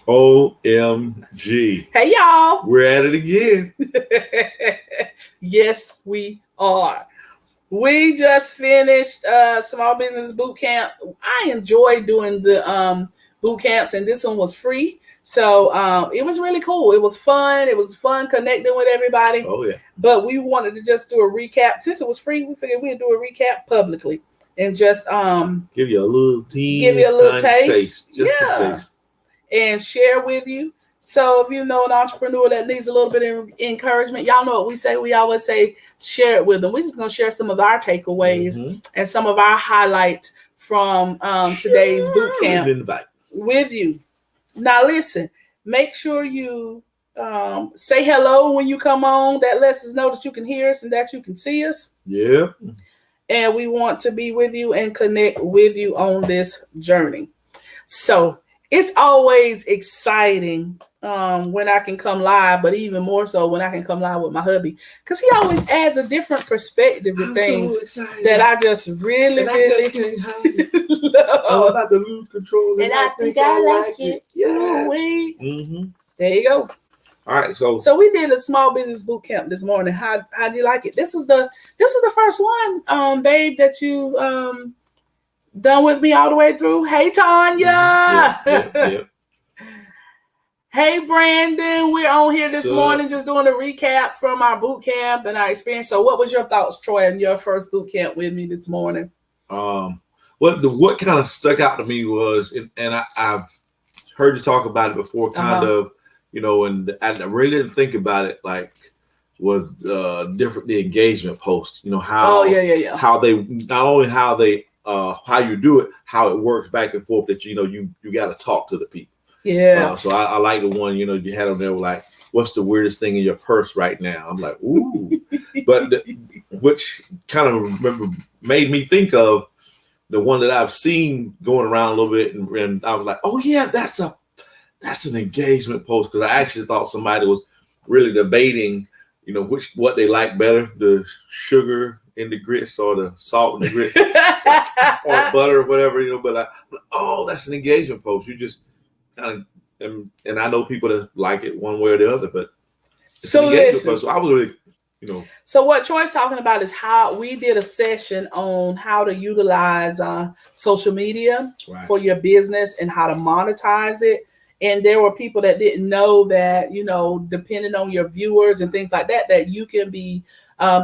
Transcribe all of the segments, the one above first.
OMG. Hey, y'all. We're at it again. Yes, we are. We just finished Small Business Boot Camp. I enjoy doing the boot camps, and this one was free. So it was really cool. It was fun. It was fun connecting with everybody. Oh, yeah. But we wanted to just do a recap. Since it was free, we figured we'd do a recap publicly and just give you a little taste. Just a taste. And share with you. So if you know an entrepreneur that needs a little bit of encouragement, y'all know what we say. We always say share it with them. We're just going to share some of our takeaways and some of our highlights from today's boot camp with you. Now listen, make sure you say hello when you come on. That lets us know that you can hear us and that you can see us. Yeah. And we want to be with you and connect with you on this journey. So it's always exciting when I can come live, but even more so when I can come live with my hubby, because he always adds a different perspective to things so that I just really can't love. I'm about to lose control, and I think I like it. Yeah. There you go. All right, so we did a small business boot camp this morning. How do you like it? This is the first one, babe, that you done with me all the way through. Hey, Tanya. Yep. Hey, Brandon. We're on here this morning just doing a recap from our boot camp and our experience. So what was your thoughts, Troy, in your first boot camp with me this morning? What kind of stuck out to me was, and I've heard you talk about it before, kind of, and I really didn't think about it, like, was the engagement post, how how they, not only how they how you do it, how it works back and forth, that you got to talk to the people. Yeah. So I like the one, you had on there like, what's the weirdest thing in your purse right now? I'm like, ooh. But which kind of made me think of the one that I've seen going around a little bit, and I was like, oh yeah, that's an engagement post, because I actually thought somebody was really debating, what they like better, the sugar in the grits or the salt in the grits or butter or whatever, but that's an engagement post. You just kind of, and I know people that like it one way or the other, but it's an engagement post. So I was really, So what Troy's talking about is how we did a session on how to utilize social media for your business and how to monetize it. And there were people that didn't know that, depending on your viewers and things like that, that you can be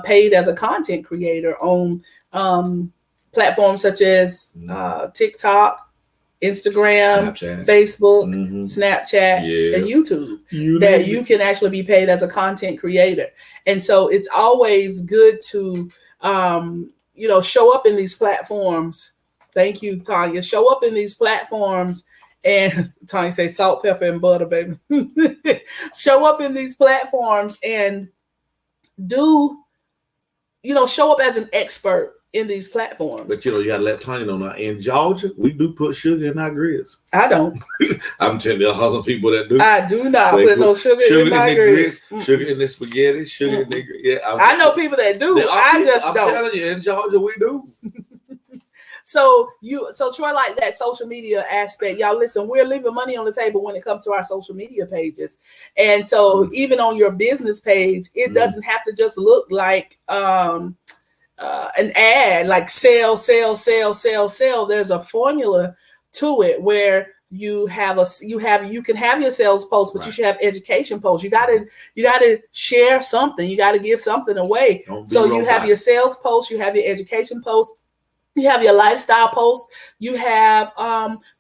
paid as a content creator on platforms such as TikTok, Instagram, Snapchat. Facebook, Snapchat, and YouTube, that you can actually be paid as a content creator. And so it's always good to, show up in these platforms. Thank you, Tanya. Show up in these platforms. And Tanya say salt, pepper, and butter, baby. Show up in these platforms and show up as an expert in these platforms. But you gotta let Tanya know now. In Georgia, we do put sugar in our grits. I don't. I'm telling you, there are some people that do. I do not put no sugar in my grits. Sugar in the spaghetti, sugar in the grits. Yeah, I know people that do. I just don't. I'm telling you, in Georgia, we do. So Troy, like that social media aspect, y'all listen, we're leaving money on the table when it comes to our social media pages. And so even on your business page, it doesn't have to just look like an ad, like sell. There's a formula to it where you can have your sales post, but you should have education posts. You gotta share something. You gotta give something away. So you have your sales post, you have your education post. You have your lifestyle posts. You have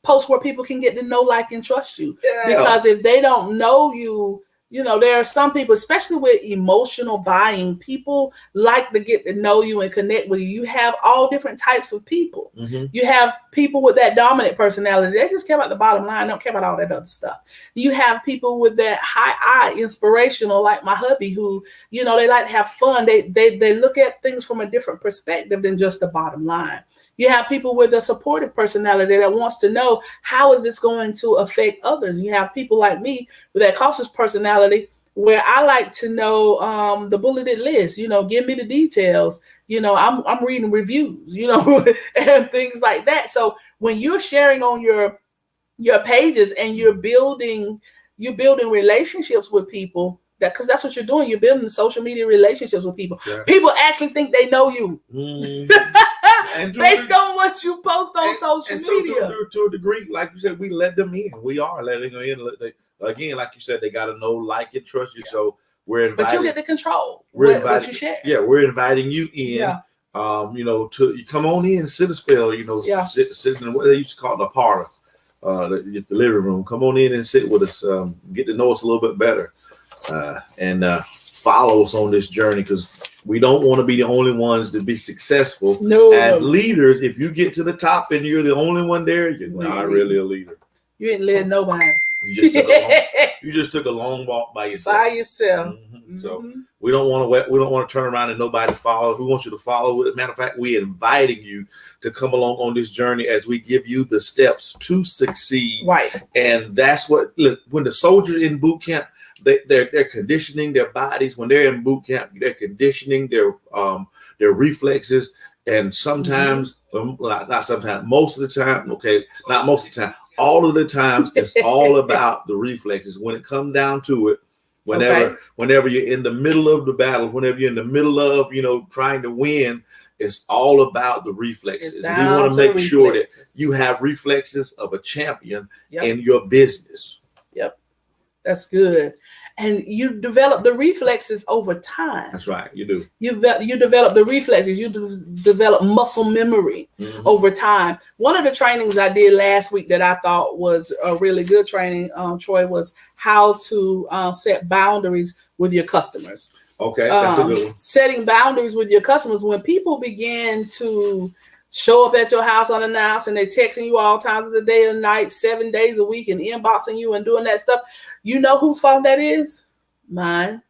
posts where people can get to know, like, and trust you. Yeah. Because if they don't know you, there are some people, especially with emotional buying, people like to get to know you and connect with you. You have all different types of people. Mm-hmm. You have people with that dominant personality. They just care about the bottom line, don't care about all that other stuff. You have people with that high inspirational, like my hubby, who, they like to have fun. They look at things from a different perspective than just the bottom line. You have people with a supportive personality that wants to know, how is this going to affect others? You have people like me with that cautious personality, where I like to know the bulleted list, give me the details. I'm reading reviews, and things like that. So when you're sharing on your your pages, and you're building relationships with people. Because that's what you're doing. You're building social media relationships with people. Yeah. People actually think they know you and based on what you post on social media. So to a degree, like you said, we let them in. We are letting them in. Again, like you said, they got to know, like, and trust you. So we're inviting. But you get to control what you share. Yeah, we're inviting you in. Yeah. To you come on in, sit a spell. Sit in what they used to call the parlor, the living room. Come on in and sit with us. Get to know us a little bit better. And follow us on this journey, because we don't want to be the only ones to be successful. As leaders, if you get to the top and you're the only one there, you're not really a leader. You ain't led nobody. You just took a long walk by yourself. Mm-hmm. So we don't want to turn around and nobody's following. We want you to follow. As a matter of fact, we're inviting you to come along on this journey as we give you the steps to succeed. Right. And that's what, look, when the soldiers in boot camp, they're conditioning their bodies. When they're in boot camp, they're conditioning their reflexes. And sometimes, not sometimes, most of the time, okay, not most of the time, all of the times, it's all about the reflexes. When it comes down to it, whenever you're in the middle of the battle, whenever you're in the middle of, trying to win, it's all about the reflexes. We want to make sure that you have reflexes of a champion in your business. Yep. That's good. And you develop the reflexes over time. That's right. You do. You develop the reflexes. You develop muscle memory over time. One of the trainings I did last week that I thought was a really good training, Troy, was how to set boundaries with your customers. Okay, that's a good one. Setting boundaries with your customers. When people begin to show up at your house unannounced and they're texting you all times of the day and night, 7 days a week, and inboxing you and doing that stuff, you know whose fault that is? Mine.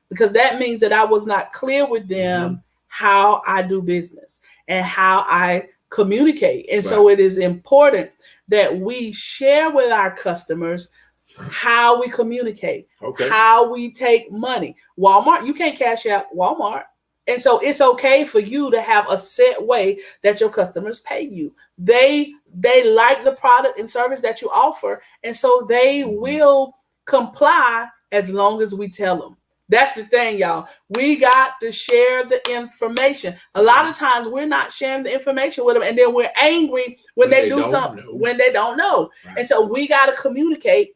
Because that means that I was not clear with them how I do business and how I communicate. And so it is important that we share with our customers how we communicate, how we take money. Walmart, you can't cash out Walmart. And so it's okay for you to have a set way that your customers pay you. They like the product and service that you offer. And so they will comply as long as we tell them. That's the thing, y'all. We got to share the information. A lot of times we're not sharing the information with them, and then we're angry when they do something when they don't know. Right. And so we got to communicate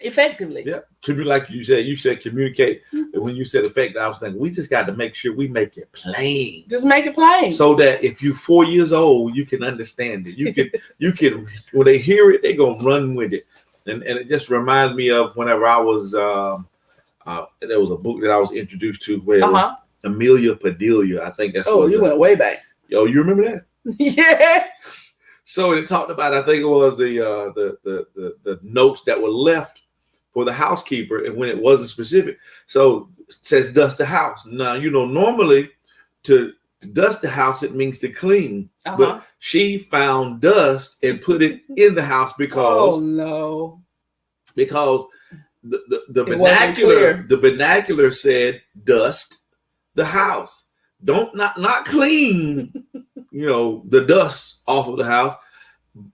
effectively. Yeah, like you said communicate. And when you said effective, I was thinking we just got to make sure we make it plain. Just make it plain, so that if you're 4 years old, you can understand it. You can when they hear it, they gonna run with it. And it just reminds me of whenever I was there was a book that I was introduced to where it was Amelia Padilla. I think that's you went way back. Yo, you remember that? Yes. So it talked about, I think it was the notes that were left for the housekeeper, and when it wasn't specific. So it says dust the house. Now, normally to dust the house, it means to clean. But she found dust and put it in the house because because the vernacular said dust the house. Not clean, the dust off of the house.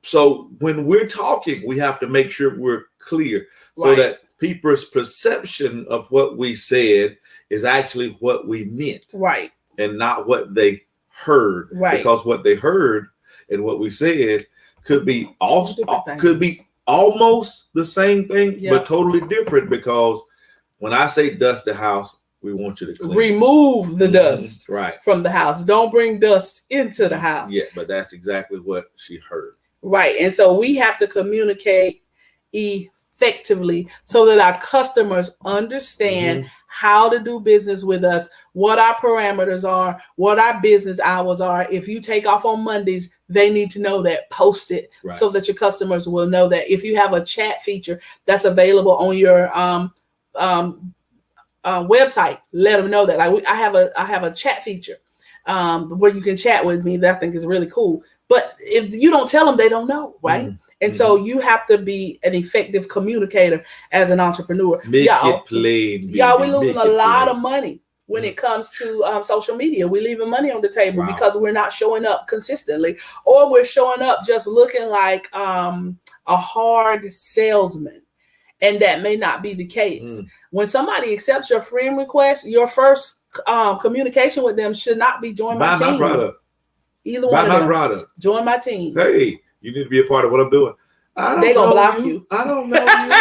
So when we're talking, we have to make sure we're clear so that people's perception of what we said is actually what we meant. Right. And not what they heard. Right. Because what they heard and what we said could be almost the same thing, but totally different. Because when I say dust the house, we want you to clean. Remove the dust from the house. Don't bring dust into the house. Yeah, but that's exactly what she heard. Right. And so we have to communicate effectively so that our customers understand how to do business with us, what our parameters are, what our business hours are. If you take off on Mondays, they need to know that. Post it so that your customers will know that. If you have a chat feature that's available on your website, let them know that. Like I have a chat feature where you can chat with me that I think is really cool. But if you don't tell them, they don't know, right? And so you have to be an effective communicator as an entrepreneur. Make it plain. Y'all, we're losing a lot of money when it comes to social media. We're leaving money on the table because we're not showing up consistently, or we're showing up just looking like a hard salesman. And that may not be the case. When somebody accepts your friend request, your first communication with them should not be join my team. Buy my product. Either one of them. Product. Join my team. Hey, you need to be a part of what I'm doing. They gonna block you. I don't know you.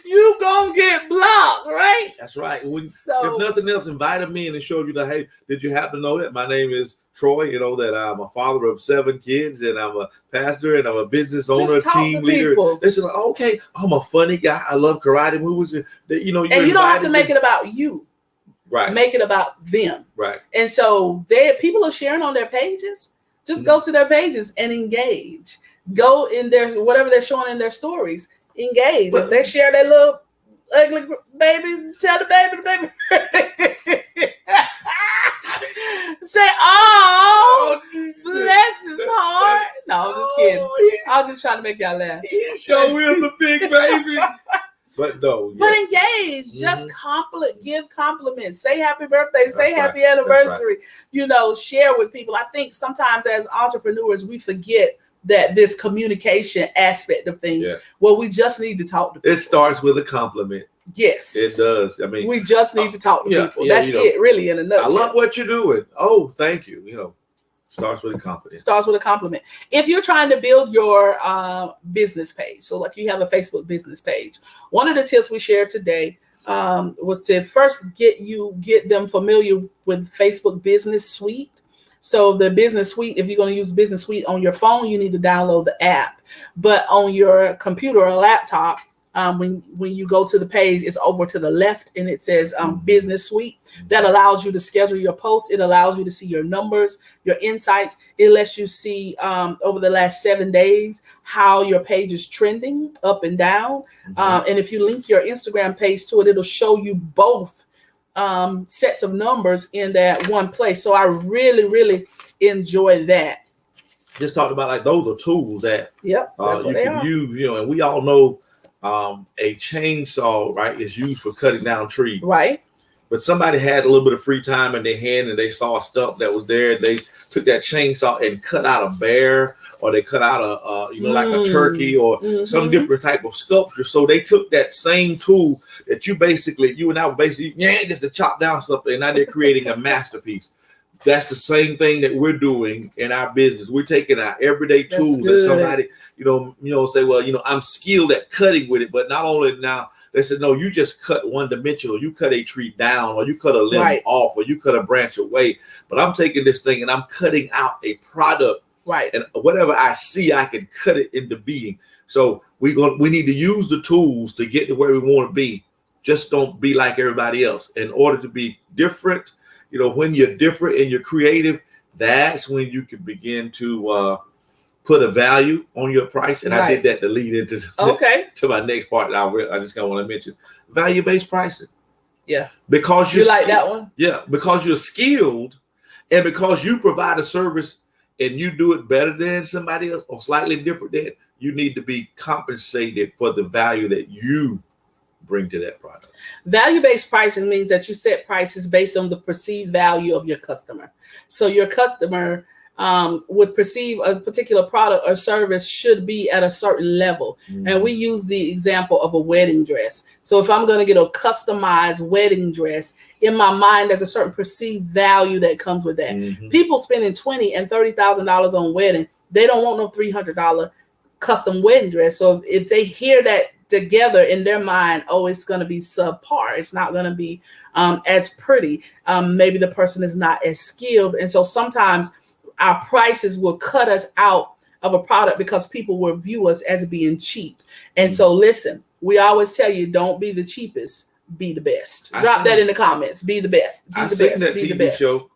You gonna get blocked, right? That's right. If nothing else, invite them in and show you that, hey, did you happen to know that my name is Troy? You know that I'm a father of 7 kids, and I'm a pastor, and I'm a business owner, team leader. They said, okay, I'm a funny guy. I love karate movies. And you don't have to make it about you. Right. Make it about them. Right. And so people are sharing on their pages. Just go to their pages and engage. Go in their whatever they're showing in their stories. Engage. If they share their little ugly baby, tell the baby. Say, oh, bless his heart. No, I'm just kidding. I was just trying to make y'all laugh. He sure is a big baby. But no. But engage. Just give compliments. Say happy birthday. Say happy anniversary. Share with people. I think sometimes as entrepreneurs, we forget that this communication aspect of things. Well, we just need to talk to people. It starts with a compliment. Yes, it does. I mean, we just need to talk to people. That's it, really, in a nutshell. I love what you're doing. Oh, thank you. Starts with a compliment. Starts with a compliment. If you're trying to build your business page, so like you have a Facebook business page, one of the tips we shared today was to first get them familiar with Facebook Business Suite. So the Business Suite, if you're going to use Business Suite on your phone, you need to download the app. But on your computer or laptop, when you go to the page, it's over to the left and it says Business Suite. That allows you to schedule your posts. It allows you to see your numbers, your insights. It lets you see over the last 7 days how your page is trending up and down. And if you link your Instagram page to it, it'll show you both sets of numbers in that one place. So I really, really enjoy that. Just talked about like those are tools that that's you can use, and we all know a chainsaw, right, is used for cutting down trees. Right. But somebody had a little bit of free time in their hand and they saw a stump that was there. They took that chainsaw and cut out a bear, or they cut out like a turkey or some different type of sculpture. So they took that same tool that you and I were basically just to chop down something, and now they're creating a masterpiece. That's the same thing that we're doing in our business. We're taking our everyday tools that somebody, say, well, I'm skilled at cutting with it. But not only now, they said, no, you just cut one dimensional. You cut a tree down, or you cut a limb off, or you cut a branch away. But I'm taking this thing and I'm cutting out a product. Right. And whatever I see, I can cut it into being. So we need to use the tools to get to where we want to be. Just don't be like everybody else. In order to be different, when you're different and you're creative, that's when you can begin to put a value on your price. And I did that to lead into to my next part that I just kind of want to mention. Value-based pricing. Yeah. Because you like that one? Yeah, because you're skilled and because you provide a service and you do it better than somebody else or slightly different than, you need to be compensated for the value that you bring to that product. Value-based pricing means that you set prices based on the perceived value of your customer. So your customer would perceive a particular product or service should be at a certain level. And we use the example of a wedding dress. So if I'm going to get a customized wedding dress, in my mind, there's a certain perceived value that comes with that. People spending $20,000 and $30,000 on wedding, they don't want no $300 custom wedding dress. So if they hear that together in their mind, it's going to be subpar. It's not going to be as pretty. Maybe the person is not as skilled. And so sometimes our prices will cut us out of a product because people will view us as being cheap. And so listen, we always tell you, don't be the cheapest, be the best. Drop that in the comments. Be the best. Be the best. That be TV the best. Show,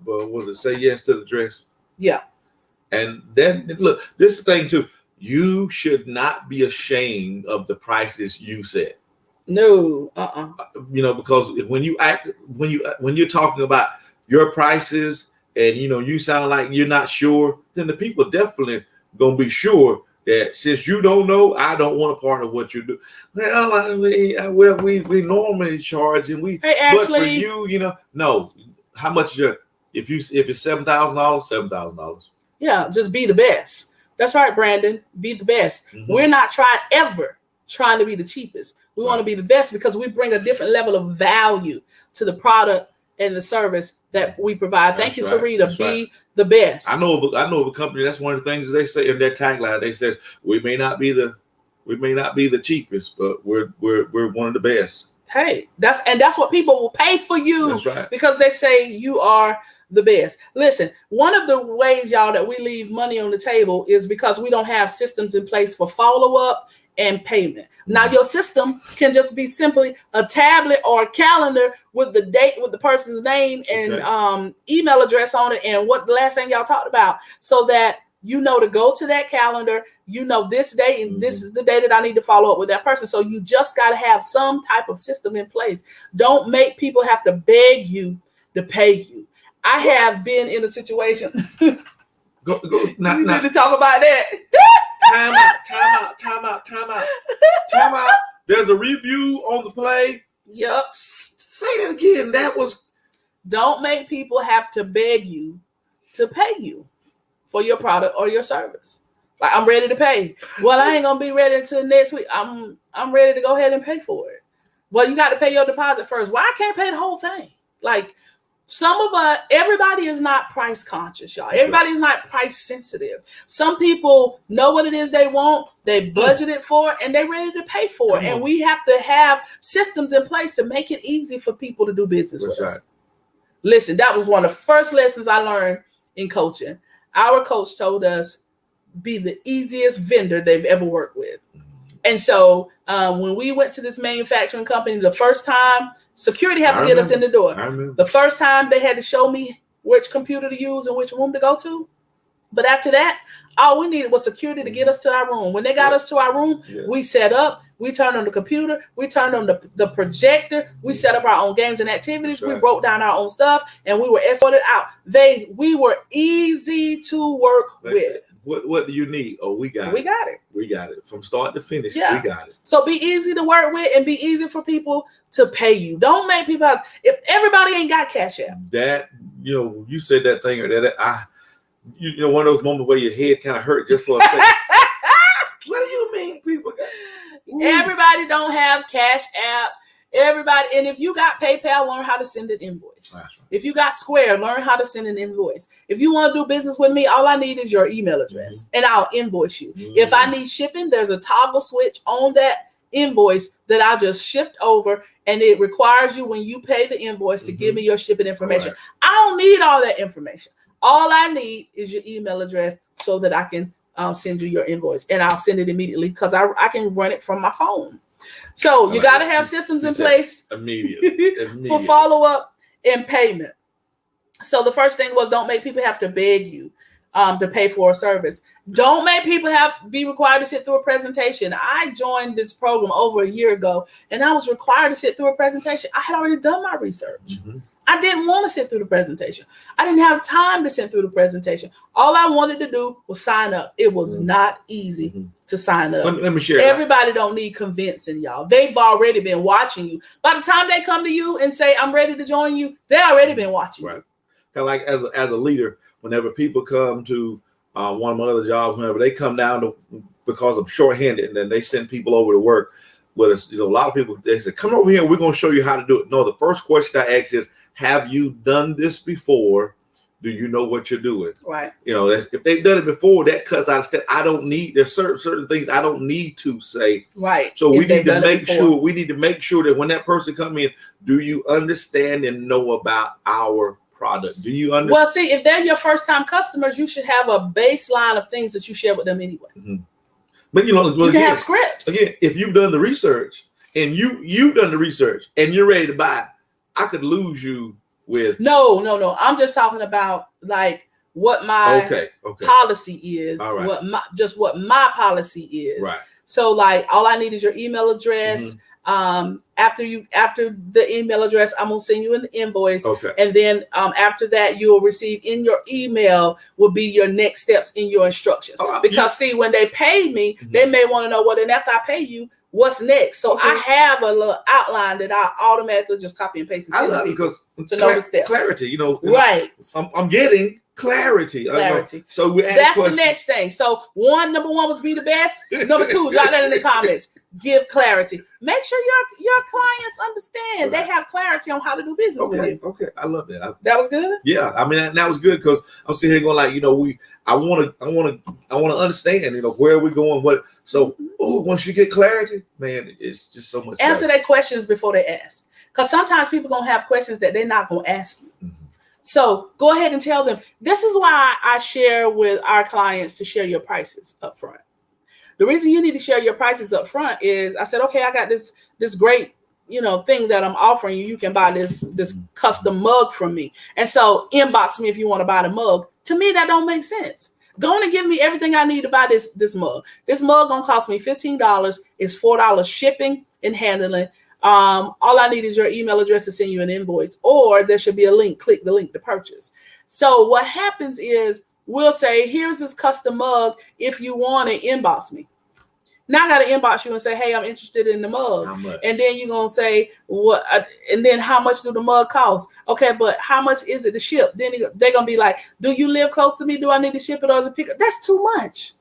was it Say Yes to the Dress? Yeah. And then look, this is the thing too. You should not be ashamed of the prices you set. No. Because when you're talking about your prices and you sound like you're not sure, then the people definitely gonna be sure that since you don't know, I don't want to partner with what you do. Well, we normally charge and Hey, Ashley, but for you, no. How much is your if it's $7,000? Yeah, just be the best. That's right, Brandon. Be the best. Mm-hmm. We're not trying to be the cheapest. We want to be the best because we bring a different level of value to the product and the service that we provide. Thank you, Sarita. Be the best. I know of a company. That's one of the things they say in their tagline. They says we may not be the cheapest, but we're one of the best. Hey, that's what people will pay for you. That's right. Because they say you are the best. Listen, one of the ways, y'all, that we leave money on the table is because we don't have systems in place for follow-up and payment. Now, your system can just be simply a tablet or a calendar with the date, with the person's name and email address on it, and what the last thing y'all talked about, so that you know to go to that calendar, this day, and this is the day that I need to follow up with that person. So you just got to have some type of system in place. Don't make people have to beg you to pay you. I have been in a situation. Go. We need to talk about that. Time out. There's a review on the play. Yep. Say that again. Don't make people have to beg you to pay you for your product or your service. Like, I'm ready to pay. Well, I ain't gonna be ready until next week. I'm ready to go ahead and pay for it. Well, you got to pay your deposit first. Well, I can't pay the whole thing. Like, everybody is not price conscious, y'all. Everybody is not price sensitive. Some people know what it is they want, they budgeted for it, and they're ready to pay for it. And we have to have systems in place to make it easy for people to do business with us. Listen, that was one of the first lessons I learned in coaching. Our coach told us, be the easiest vendor they've ever worked with. And so when we went to this manufacturing company the first time, security had to get us in the door. The first time they had to show me which computer to use and which room to go to. But after that, all we needed was security to get us to our room. When they got us to our room, we set up, we turned on the computer, we turned on the projector, we set up our own games and activities, we broke down our own stuff, and we were escorted out. We were easy to work with. What do you need? Oh, we got it. We got it. From start to finish, we got it. So be easy to work with and be easy for people to pay you. Don't make people if everybody ain't got Cash App. That, you said that thing, one of those moments where your head kind of hurt just for a second. What do you mean people got? Everybody don't have Cash App. Everybody, and if you got PayPal, learn how to send an invoice. Right. If you got Square, learn how to send an invoice. If you want to do business with me, all I need is your email address, and I'll invoice you. If I need shipping, there's a toggle switch on that invoice that I'll just shift over, and it requires you, when you pay the invoice, to give me your shipping information. Right. I don't need all that information. All I need is your email address so that I can send you your invoice, and I'll send it immediately because I can run it from my phone. So you got to have systems in place immediately for follow-up and payment. So the first thing was, don't make people have to beg you to pay for a service. Don't make people be required to sit through a presentation. I joined this program over a year ago, and I was required to sit through a presentation. I had already done my research. I didn't want to sit through the presentation. I didn't have time to sit through the presentation. All I wanted to do was sign up. It was not easy to sign up. Let me share. Everybody don't need convincing, y'all. They've already been watching you. By the time they come to you and say, I'm ready to join you, they already been watching you. Kind of like as a leader, whenever people come to one of my other jobs, whenever they come down because I'm shorthanded, and then they send people over to work with us, a lot of people, they say, come over here, we're going to show you how to do it. No, the first question I ask is, have you done this before? Do you know what you're doing? Right. If they've done it before, that cuts out of step. There's certain things I don't need to say. Right. So we need to make sure that when that person comes in, do you understand and know about our product? Do you understand? Well, see, if they're your first time customers, you should have a baseline of things that you share with them anyway. But you can have scripts. Again, if you've done the research and you've done the research and you're ready to buy, I could lose you with no. I'm just talking about like what my policy is. What my policy is. Right. So like all I need is your email address. After the email address, I'm gonna send you an invoice. Okay. And then after that, you will receive in your email will be your next steps in your instructions. Because see, when they pay me, they may want to know, well, then after I pay you, what's next? So I have a little outline that I automatically just copy and paste. I love it because to know the steps. Clarity, right? I'm getting clarity. So we that's questions. The next thing. So number one was be the best. Number two, drop that in the comments. Give clarity. Make sure your clients understand. They have clarity on how to do business with you. Okay, I love that. That was good. Yeah, I mean that was good because I'm sitting here going like, I want to understand, where are we going, what. So once you get clarity, man, it's just so much. Answer their questions before they ask, because sometimes people gonna have questions that they're not gonna ask you. So go ahead and tell them. This is why I share with our clients to share your prices up front. The reason you need to share your prices up front is I said, okay, I got this great, thing that I'm offering you. You can buy this custom mug from me. And so inbox me if you want to buy the mug. To me, that don't make sense. Go on and give me everything I need to buy this mug. This mug gonna cost me $15. It's $4 shipping and handling. All I need is your email address to send you an invoice, or there should be a link. Click the link to purchase. So what happens is we'll say, here's this custom mug. If you want it, inbox me. Now I got to inbox you and say, hey, I'm interested in the mug. And then you're going to say, what? And then how much do the mug cost? Okay, but how much is it to ship? Then they're going to be like, do you live close to me? Do I need to ship it or is it pick up? That's too much.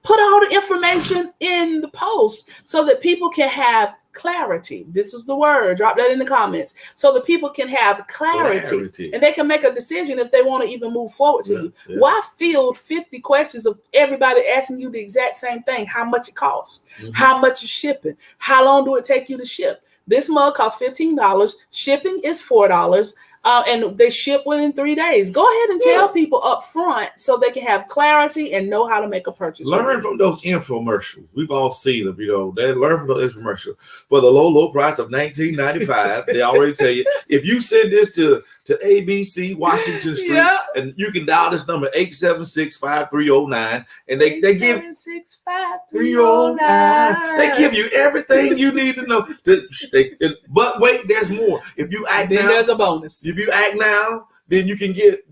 Put all the information in the post so that people can have clarity. This was the word. Drop that in the comments so that people can have clarity. And they can make a decision if they want to even move forward to you. Yeah. Why field 50 questions of everybody asking you the exact same thing? How much it costs? How much is shipping? How long do it take you to ship? This mug costs $15. Shipping is $4. And they ship within 3 days. Go ahead and tell people up front so they can have clarity and know how to make a purchase. Learn from those infomercials. We've all seen them, They learn from those infomercials. For the low price of $19.95, they already tell you, if you send this to ABC Washington Street, and you can dial this number 876-5309, and they give 876-5309. They give you everything you need to know. But wait, there's more. If you act now, there's a bonus. If you act now, then you can get,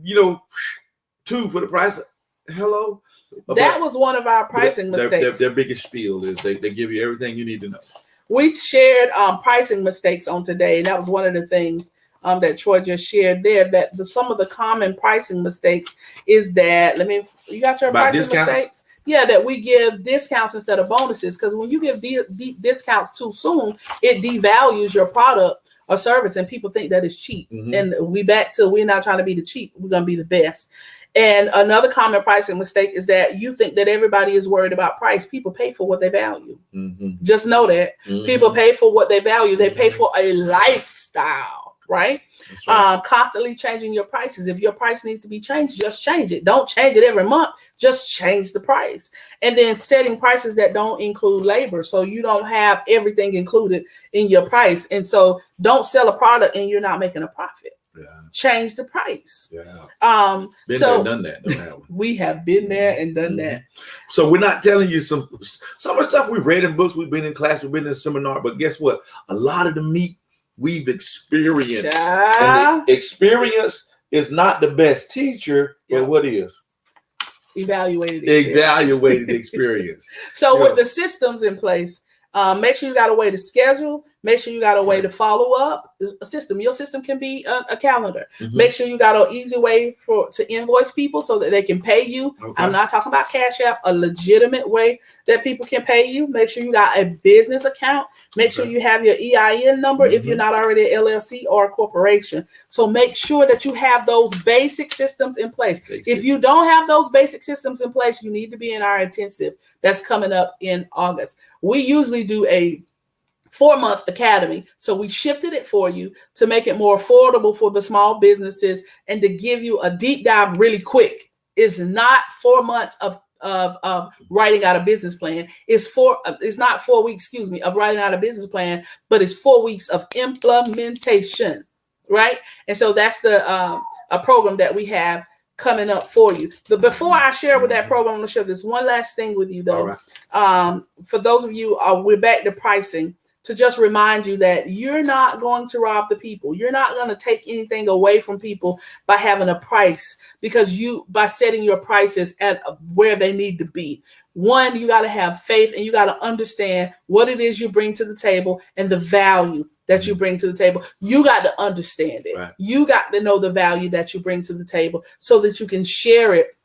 2 for the price. Hello. That was one of our pricing mistakes. Their biggest spiel is they give you everything you need to know. We shared pricing mistakes on today, and that was one of the things that Troy just shared there. That some of the common pricing mistakes is that you got your pricing mistakes. Yeah, that we give discounts instead of bonuses, because when you give discounts too soon, it devalues your product or service, and people think that it's cheap. And we're not trying to be the cheap. We're going to be the best. And another common pricing mistake is that you think that everybody is worried about price. People pay for what they value. Just know that people pay for what they value. They pay for a lifestyle, right? Constantly changing your prices. If your price needs to be changed, just change it. Don't change it every month. Just change the price. And then setting prices that don't include labor. So you don't have everything included in your price. And so don't sell a product and you're not making a profit. Change the price. Been there and done that, don't we have been there and done that. So we're not telling you some of the stuff we've read in books, we've been in class, we've been in seminar, but guess what? A lot of the meat we've experienced. And the experience is not the best teacher, but what is? Evaluated experience. So with the systems in place, make sure you got a way to schedule. Make sure you got a way to follow up. A system. Your system can be a calendar. Make sure you got an easy way to invoice people so that they can pay you. I'm not talking about Cash App. A legitimate way that people can pay you. Make sure you got a business account. Make sure you have your EIN number if you're not already an LLC or a corporation. So make sure that you have those basic systems in place. If you don't have those basic systems in place, you need to be in our intensive that's coming up in August. We usually do a 4-month academy. So we shifted it for you to make it more affordable for the small businesses and to give you a deep dive really quick. It's not 4 months of writing out a business plan. It's not 4 weeks, of writing out a business plan, but it's 4 weeks of implementation, right? And so that's a program that we have coming up for you. But before I share with that program, I'm going to share this one last thing with you, though. For those of you, we're back to pricing. to just remind you that you're not going to rob the people. You're not going to take anything away from people by having a price, because by setting your prices at where they need to be. One, you got to have faith, and you got to understand what it is you bring to the table and the value that you bring to the table. You got to understand it. Right. You got to know the value that you bring to the table so that you can share it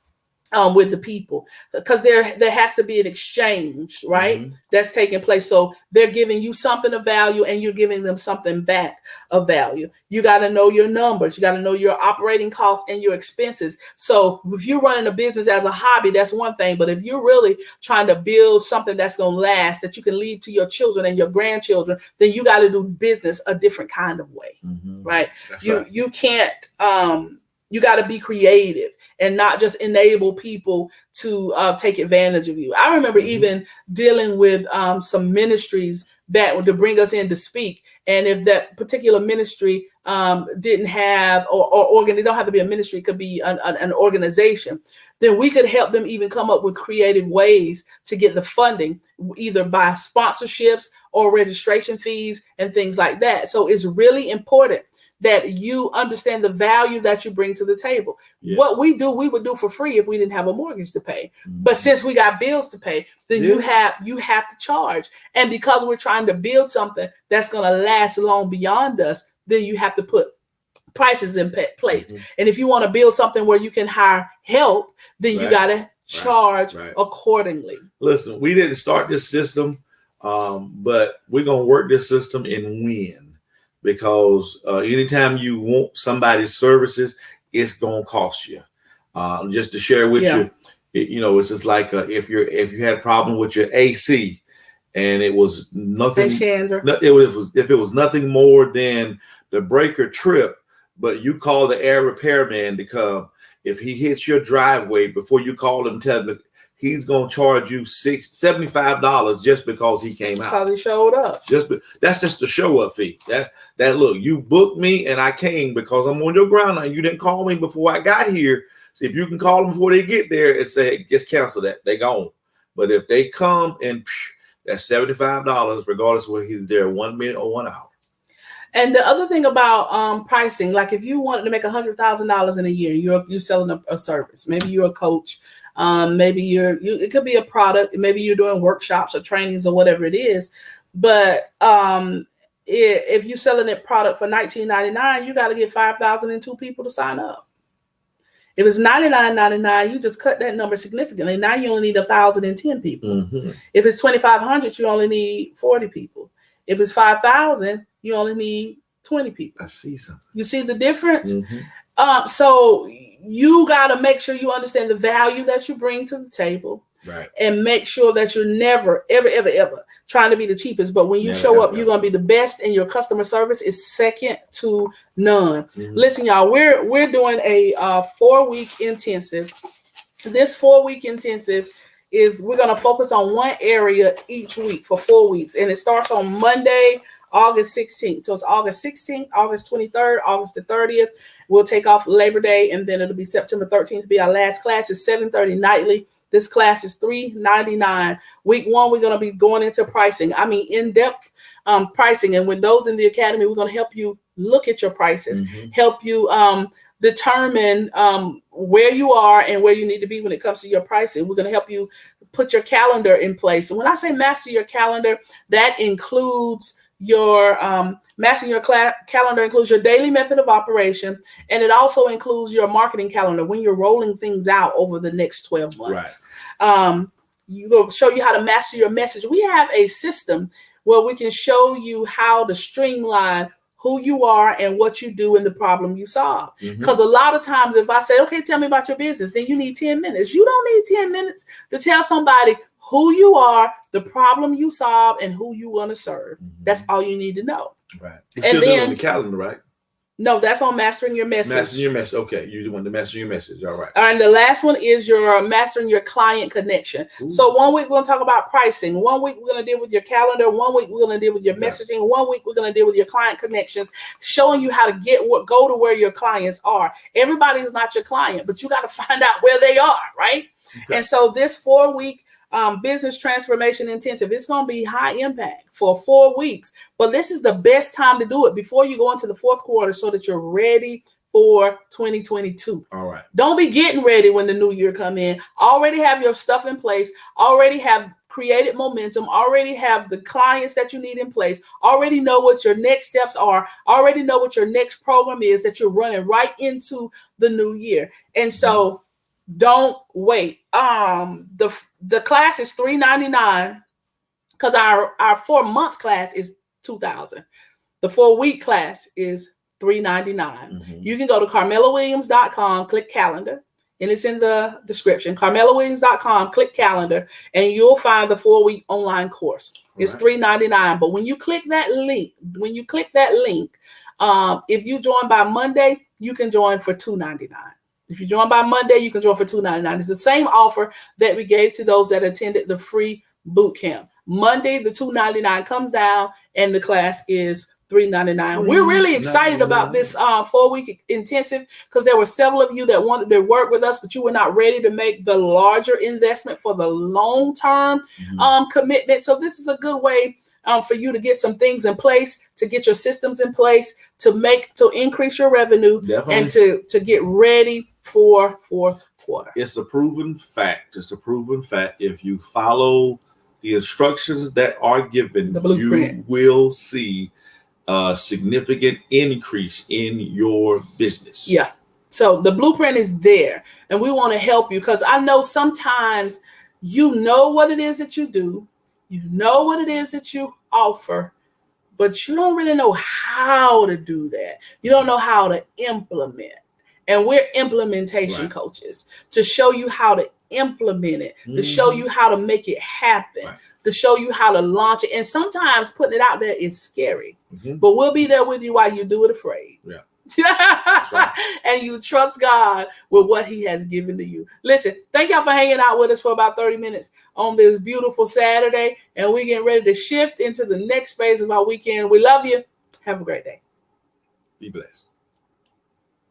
with the people, because there has to be an exchange, right? That's taking place. So they're giving you something of value, and you're giving them something back of value. You got to know your numbers. You got to know your operating costs and your expenses. So if you're running a business as a hobby, that's one thing. But if you're really trying to build something that's going to last, that you can leave to your children and your grandchildren, then you got to do business a different kind of way, right? You can't. You got to be creative and not just enable people to take advantage of you. I remember even dealing with some ministries that to bring us in to speak. And if that particular ministry didn't have, or it don't have to be a ministry, it could be an organization, then we could help them even come up with creative ways to get the funding, either by sponsorships or registration fees and things like that. So it's really important that you understand the value that you bring to the table. Yeah. What we do, we would do for free if we didn't have a mortgage to pay. But since we got bills to pay, then you have to charge. And because we're trying to build something that's going to last long beyond us, then you have to put prices in place. And if you want to build something where you can hire help, then you got to charge accordingly. Listen, we didn't start this system, but we're going to work this system and win. Because anytime you want somebody's services, it's gonna cost you. Just to share with you, it's just like if you had a problem with your AC, and it was nothing. If it was nothing more than the breaker trip, but you call the air repairman to come. If he hits your driveway before you call him, tell him he's gonna charge you $75 just because he came out. Because he showed up. That's just the show up fee. That look, you booked me and I came because I'm on your ground now. You didn't call me before I got here. So if you can call them before they get there and say, just cancel that, they gone. But if they come and that's $75, regardless of whether he's there 1 minute or 1 hour. And the other thing about pricing, like if you wanted to make $100,000 in a year, you're selling a service. Maybe you're a coach. Maybe it could be a product. Maybe you're doing workshops or trainings or whatever it is. But if you're selling that product for $19.99, you got to get 5,002 people to sign up. If it's $99.99, you just cut that number significantly. Now you only need 1,010 people. If it's 2,500, you only need 40 people. If it's 5,000, you only need 20 people. I see something. You see the difference? So you got to make sure you understand the value that you bring to the table, right? And make sure that you're never, ever, ever, ever trying to be the cheapest. But when you show up, you're going to be the best, and your customer service is second to none. Listen, y'all, we're doing a 4-week intensive. This 4-week intensive is we're going to focus on one area each week for 4 weeks. And it starts on Monday, August 16th. So it's August 16th, August 23rd, August the 30th. We'll take off Labor Day, and then it'll be September 13th to be our last class. It's $7:30 nightly. This class is $399. Week 1, we're going to be going into pricing. I mean, in-depth pricing. And with those in the academy, we're going to help you look at your prices, help you determine where you are and where you need to be when it comes to your pricing. We're going to help you put your calendar in place. And when I say master your calendar, that includes your mastering your calendar includes your daily method of operation, and it also includes your marketing calendar when you're rolling things out over the next 12 months. You will show you how to master your message. We have a system where we can show you how to streamline who you are and what you do and the problem you solve. Because a lot of times if I say, okay, tell me about your business, then you need 10 minutes. You don't need 10 minutes to tell somebody who you are, the problem you solve, and who you want to serve. That's all you need to know. Right. You're still doing on the calendar, right? No, that's on mastering your message. Mastering your message. Okay. You want to master your message. All right. And the last one is your mastering your client connection. So 1 week, we're going to talk about pricing. 1 week, we're going to deal with your calendar. 1 week, we're going to deal with your messaging. 1 week, we're going to deal with your client connections, showing you how to go to where your clients are. Everybody is not your client, but you got to find out where they are, right? And so this 4-week business transformation intensive. It's going to be high impact for 4 weeks, but this is the best time to do it before you go into the fourth quarter so that you're ready for 2022. All right. Don't be getting ready when the new year come in. Already have your stuff in place. Already have created momentum. Already have the clients that you need in place. Already know what your next steps are. Already know what your next program is that you're running right into the new year. And so don't wait. The class is $399 because our 4-month class is $2,000. The 4-week class is $399. You can go to CarmelaWilliams.com, click calendar, and it's in the description. CarmelaWilliams.com, click calendar, and you'll find the 4-week online course. It's $399. But when you click that link, if you join by Monday, you can join for $299. If you join by Monday, you can join for $299. It's the same offer that we gave to those that attended the free boot camp. Monday, the $299 comes down, and the class is $399. We're really excited about this 4-week intensive because there were several of you that wanted to work with us, but you were not ready to make the larger investment for the long-term commitment. So this is a good way for you to get some things in place, to get your systems in place, to increase your revenue, and to get ready for fourth quarter. It's a proven fact. If you follow the instructions that are given, you will see a significant increase in your business. Yeah. So the blueprint is there, and we want to help you because I know sometimes you know what it is that you do, you know what it is that you offer, but you don't really know how to do that. You don't know how to implement. And we're implementation coaches to show you how to implement it, to show you how to make it happen, to show you how to launch it. And sometimes putting it out there is scary, but we'll be there with you while you do it afraid. And you trust God with what he has given to you. Listen, thank y'all for hanging out with us for about 30 minutes on this beautiful Saturday. And we're getting ready to shift into the next phase of our weekend. We love you. Have a great day. Be blessed.